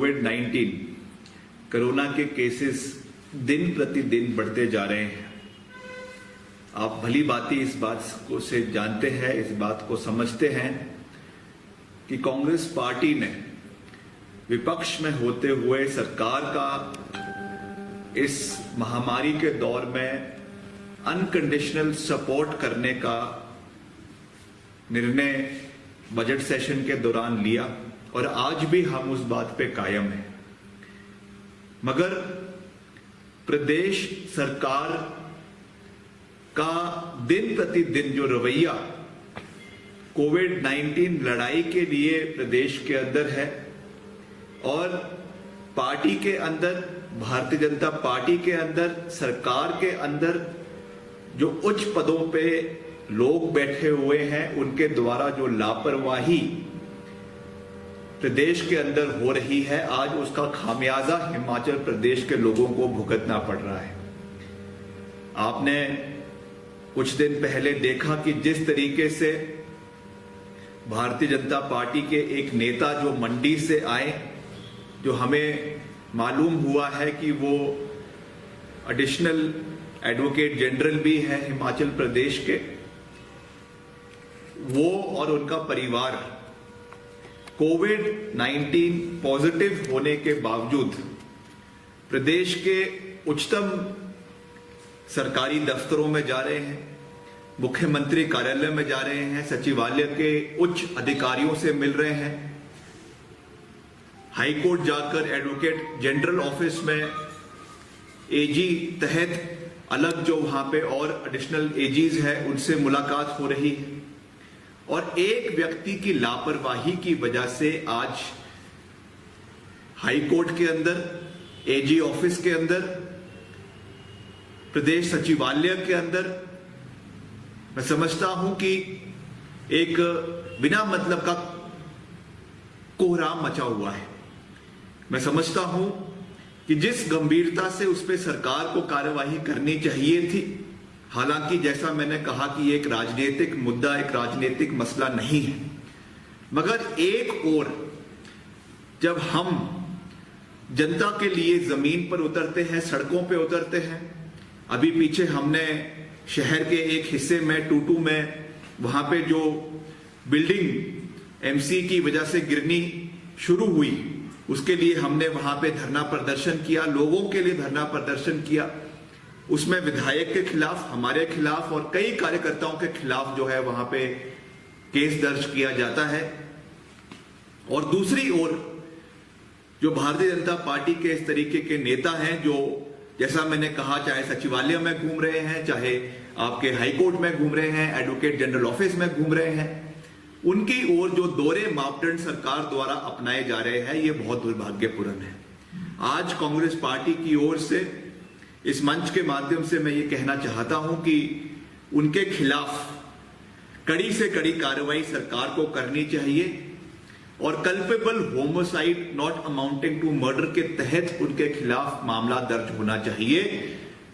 कोविड-19 corona के cases दिन प्रतिदिन बढ़ते जा रहे हैं। आप भली भांति इस बात को से जानते हैं, इस बात को समझते हैं कि कांग्रेस पार्टी ने विपक्ष में होते हुए सरकार का इस महामारी के दौर में अनकंडीशनल सपोर्ट करने का निर्णय बजट सेशन के दौरान लिया और आज भी हम उस बात पे कायम हैं। मगर प्रदेश सरकार का दिन प्रतिदिन जो रवैया कोविड-19 लड़ाई के लिए प्रदेश के अंदर है और पार्टी के अंदर, भारतीय जनता पार्टी के अंदर, सरकार के अंदर जो उच्च पदों पे लोग बैठे हुए हैं, उनके द्वारा जो लापरवाही प्रदेश के अंदर हो रही है, आज उसका खामियाजा हिमाचल प्रदेश के लोगों को भुगतना पड़ रहा है। आपने कुछ दिन पहले देखा कि जिस तरीके से भारतीय जनता पार्टी के एक नेता जो मंडी से आए, जो हमें मालूम हुआ है कि वो एडिशनल एडवोकेट जनरल भी है हिमाचल प्रदेश के, वो और उनका परिवार कोविड-19 पॉजिटिव होने के बावजूद प्रदेश के उच्चतम सरकारी दफ्तरों में जा रहे हैं, मुख्यमंत्री कार्यालय में जा रहे हैं, सचिवालय के उच्च अधिकारियों से मिल रहे हैं, हाई कोर्ट जाकर एडवोकेट जनरल ऑफिस में एजी तहत अलग जो वहां पे और एडिशनल एजीज है उनसे मुलाकात हो रही है। और एक व्यक्ति की लापरवाही की वजह से आज हाई कोर्ट के अंदर, एजी ऑफिस के अंदर, प्रदेश सचिवालय के अंदर मैं समझता हूं कि एक बिना मतलब का कोहराम मचा हुआ है। मैं समझता हूं कि जिस गंभीरता से उस पर सरकार को कार्यवाही करनी चाहिए थी, हालांकि जैसा मैंने कहा कि एक राजनीतिक मुद्दा, एक राजनीतिक मसला नहीं है, मगर एक और जब हम जनता के लिए जमीन पर उतरते हैं, सड़कों पे उतरते हैं, अभी पीछे हमने शहर के एक हिस्से में टूटू में वहां पे जो बिल्डिंग एमसी की वजह से गिरनी शुरू हुई, उसके लिए हमने वहां पे धरना प्रदर्शन किया, लोगों के लिए धरना प्रदर्शन किया। उसमें विधायक के खिलाफ, हमारे खिलाफ और कई कार्यकर्ताओं के खिलाफ जो है वहां पे केस दर्ज किया जाता है। और दूसरी ओर जो भारतीय जनता पार्टी के इस तरीके के नेता हैं जो, जैसा मैंने कहा, चाहे सचिवालय में घूम रहे हैं, चाहे आपके हाईकोर्ट में घूम रहे हैं, एडवोकेट जनरल ऑफिस में घूम रहे हैं, उनकी ओर जो दोहरे मापदंड सरकार द्वारा अपनाए जा रहे हैं, ये बहुत दुर्भाग्यपूर्ण है। आज कांग्रेस पार्टी की ओर से इस मंच के माध्यम से मैं ये कहना चाहता हूं कि उनके खिलाफ कड़ी से कड़ी कार्रवाई सरकार को करनी चाहिए और culpable homicide not amounting to murder के तहत उनके खिलाफ मामला दर्ज होना चाहिए,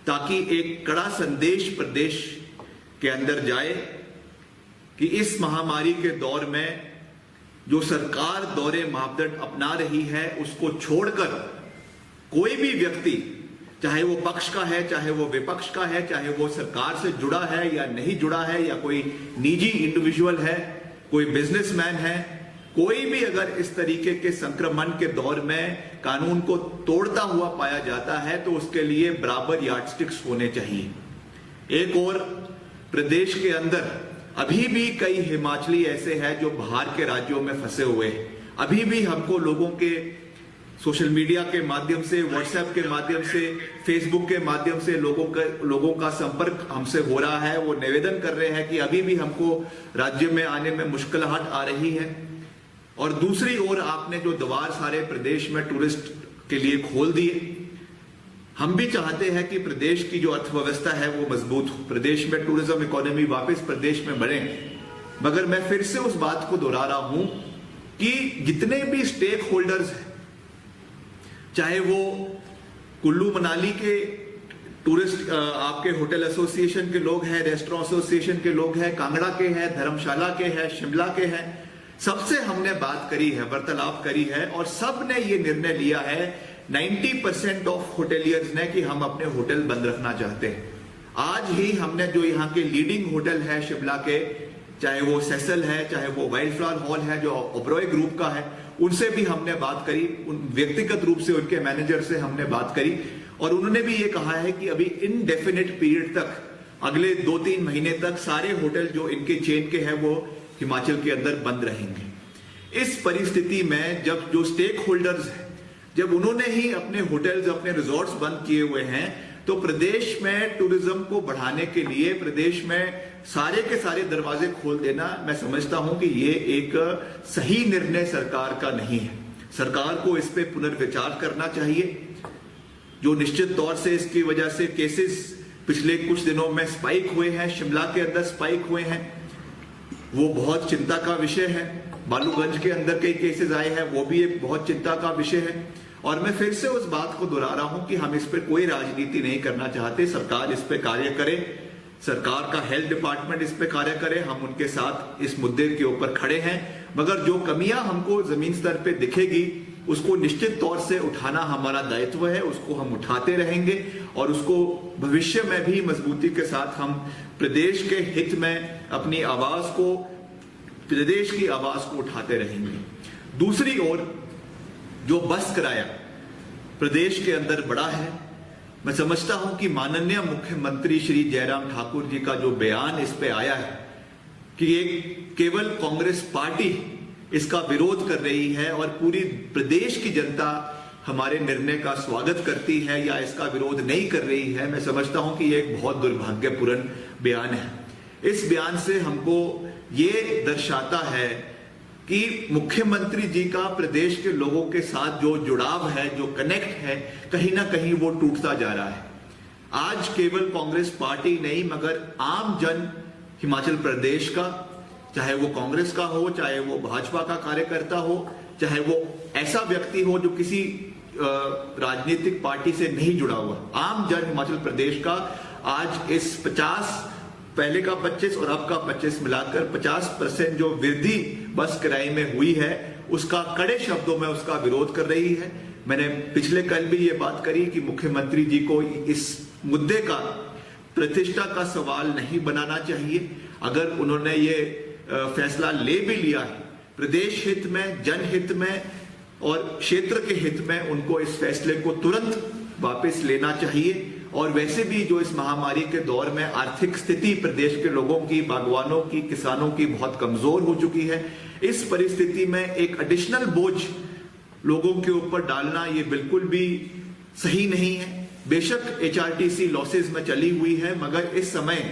ताकि एक कड़ा संदेश प्रदेश के अंदर जाए कि इस महामारी के दौर में जो सरकार दोहरे मापदंड अपना रही है, उसको छोड़कर कोई भी व्यक्ति, चाहे वो पक्ष का है, चाहे वो विपक्ष का है, चाहे वो सरकार से जुड़ा है या नहीं जुड़ा है, या कोई निजी इंडिविजुअल है, कोई बिजनेसमैन है, कोई भी अगर इस तरीके के संक्रमण के दौर में कानून को तोड़ता हुआ पाया जाता है तो उसके लिए बराबर यार्डस्टिक्स होने चाहिए। एक और प्रदेश के अंदर अभी भी कई हिमाचली ऐसे हैं जो बाहर के राज्यों में फंसे हुए हैं। अभी भी हमको लोगों के सोशल मीडिया के माध्यम से, व्हाट्सएप के माध्यम से, फेसबुक के माध्यम से लोगों का संपर्क हमसे हो रहा है। वो निवेदन कर रहे हैं कि अभी भी हमको राज्य में आने में मुश्किलात आ रही है। और दूसरी ओर आपने जो द्वार सारे प्रदेश में टूरिस्ट के लिए खोल दिए, हम भी चाहते हैं कि प्रदेश की जो अर्थव्यवस्था है वो मजबूत हो, प्रदेश में टूरिज्म इकोनॉमी वापस प्रदेश में बढ़े। मगर मैं फिर से उस बात को दोहरा रहा हूं कि जितने भी स्टेक होल्डर्स हैं, चाहे वो कुल्लू मनाली के टूरिस्ट आपके होटल एसोसिएशन के लोग हैं, रेस्टोरेंट एसोसिएशन के लोग हैं, कांगड़ा के हैं, धर्मशाला के हैं, शिमला के हैं, सबसे हमने बात करी है, वार्तालाप करी है और सब ने ये निर्णय लिया है 90% ऑफ होटेलियर्स ने कि हम अपने होटल बंद रखना चाहते हैं। आज ही हमने जो यहाँ के लीडिंग होटल है शिमला के, चाहे वो सेसल है, चाहे वो वाइल्ड फ्लावर हॉल है जो ओबरॉय ग्रुप का है, उनसे भी हमने बात करी, व्यक्तिगत रूप से उनके मैनेजर से हमने बात करी और उन्होंने भी ये कहा है कि अभी इनडेफिनिट पीरियड तक, अगले 2-3 महीने तक सारे होटल जो इनके चेन के हैं वो हिमाचल के अंदर बंद रहेंगे। इस परिस्थिति में जब जो स्टेक होल्डर्स हैं, जब उन्होंने ही अपने होटल्स, अपने रिजॉर्ट्स बंद किए हुए हैं, तो प्रदेश में टूरिज्म को बढ़ाने के लिए प्रदेश में सारे के सारे दरवाजे खोल देना, मैं समझता हूं कि ये एक सही निर्णय सरकार का नहीं है। सरकार को इस पे पुनर्विचार करना चाहिए। जो निश्चित तौर से इसकी वजह से केसेस पिछले कुछ दिनों में स्पाइक हुए हैं, शिमला के अंदर स्पाइक हुए हैं, वो बहुत चिंता का विषय है। बालूगंज के अंदर कई केसेस आए हैं, वो भी एक बहुत चिंता का विषय है। और मैं फिर से उस बात को दोहरा रहा हूं कि हम इस पर कोई राजनीति नहीं करना चाहते। सरकार इस पे कार्य करे, सरकार का हेल्थ डिपार्टमेंट इस पे कार्य करे, हम उनके साथ इस मुद्दे के ऊपर खड़े हैं। मगर जो कमियां हमको जमीन स्तर पे दिखेगी उसको निश्चित तौर से उठाना हमारा दायित्व है, उसको हम उठाते रहेंगे और उसको भविष्य में भी मजबूती के साथ हम प्रदेश के हित में अपनी आवाज को, प्रदेश की आवाज को उठाते रहेंगे। दूसरी ओर जो बस किराया प्रदेश के अंदर बढ़ा है, मैं समझता हूं कि माननीय मुख्यमंत्री श्री जयराम ठाकुर जी का जो बयान इस पे आया है कि ये केवल कांग्रेस पार्टी इसका विरोध कर रही है और पूरी प्रदेश की जनता हमारे निर्णय का स्वागत करती है या इसका विरोध नहीं कर रही है, मैं समझता हूं कि ये एक बहुत दुर्भाग्यपूर्ण बयान है। इस बयान से हमको ये दर्शाता है कि मुख्यमंत्री जी का प्रदेश के लोगों के साथ जो जुड़ाव है, जो कनेक्ट है, कहीं ना कहीं वो टूटता जा रहा है। आज केवल कांग्रेस पार्टी नहीं मगर आम जन हिमाचल प्रदेश का, चाहे वो कांग्रेस का हो, चाहे वो भाजपा का कार्यकर्ता हो, चाहे वो ऐसा व्यक्ति हो जो किसी राजनीतिक पार्टी से नहीं जुड़ा हुआ, आम जन हिमाचल प्रदेश का आज इस 50, पहले का 25 और अब का 25 मिलाकर 50% जो वृद्धि बस किराए में हुई है उसका कड़े शब्दों में उसका विरोध कर रही है। मैंने पिछले कल भी ये बात करी कि मुख्यमंत्री जी को इस मुद्दे का प्रतिष्ठा का सवाल नहीं बनाना चाहिए। अगर उन्होंने ये फैसला ले भी लिया है प्रदेश हित में, जनहित में और क्षेत्र के हित में, उनको इस फैसले को तुरंत वापस लेना चाहिए। और वैसे भी जो इस महामारी के दौर में आर्थिक स्थिति प्रदेश के लोगों की, बागवानों की, किसानों की बहुत कमजोर हो चुकी है, इस परिस्थिति में एक एडिशनल बोझ लोगों के ऊपर डालना ये बिल्कुल भी सही नहीं है। बेशक एचआरटीसी लॉसेस में चली हुई है, मगर इस समय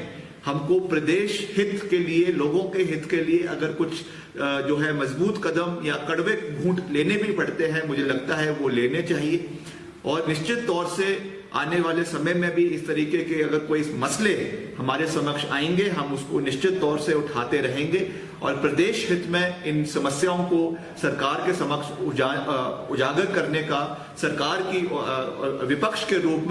हमको प्रदेश हित के लिए, लोगों के हित के लिए अगर कुछ जो है मजबूत कदम या कड़वे घूंट लेने भी पड़ते हैं, मुझे लगता है वो लेने चाहिए। और निश्चित तौर से आने वाले समय में भी इस तरीके के अगर कोई मसले हमारे समक्ष आएंगे, हम उसको निश्चित तौर से उठाते रहेंगे और प्रदेश हित में इन समस्याओं को सरकार के समक्ष उजागर करने का सरकार की विपक्ष के रूप में